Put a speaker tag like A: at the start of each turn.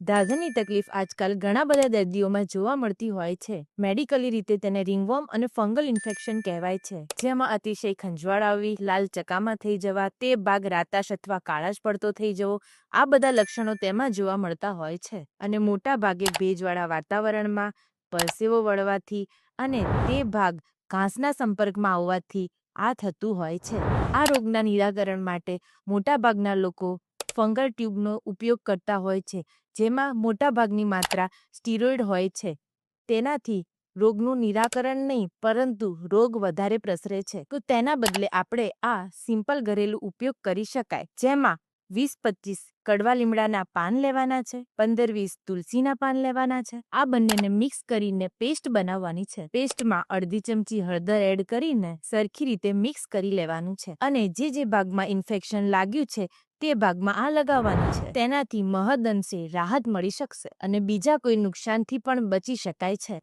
A: દાદરની તકલીફ આજકાલ ઘણા બધા દર્દીઓમાં જોવા મળતી હોય છે. મેડિકલી રીતે તેને રિંગવોર્મ અને ફંગલ ઇન્ફેક્શન કહેવાય છે, જેમાં અતિશય ખંજવાળ આવવી, લાલ ચકામા થઈ જવા, તે ભાગ રાતાશ અથવા કાળાશ પડતો થઈ જવો, આ બધા લક્ષણો તેમાં જોવા મળતા હોય છે. અને મોટા ભાગે ભેજવાળા વાતાવરણમાં પરસેવો વળવાથી અને તે ભાગ ઘાસના સંપર્કમાં આવવાથી આ થતું હોય છે. આ રોગના નિરાકરણ માટે મોટાભાગના લોકો ફંગલ ટ્યુબનો ઉપયોગ કરતા હોય છે, જેમાં મોટાભાગની માત્રા સ્ટીરોઇડ હોય છે. તેનાથી રોગનું નિરાકરણ નહીં પરંતુ રોગ વધારે પ્રસરે છે. તો તેના બદલે આપણે આ સિમ્પલ ઘરેલું ઉપયોગ કરી શકાય, જેમાં 20-25 કડવા લીમડાના પાન લેવાના છે, 15-20 તુલસીના પાન લેવાના છે. આ બંનેને મિક્સ કરીને પેસ્ટ બનાવવાની છે. પેસ્ટમાં અડધી ચમચી હળદર એડ કરીને સરખી રીતે મિક્સ કરી લેવાનું છે અને જે ભાગમાં ઇન્ફેક્શન લાગ્યું છે તે ભાગમાં આ લગાવવાનું છે. તેનાથી મહદઅંશે રાહત મળી શકશે અને બીજા કોઈ નુકસાનથી પણ બચી શકાય છે.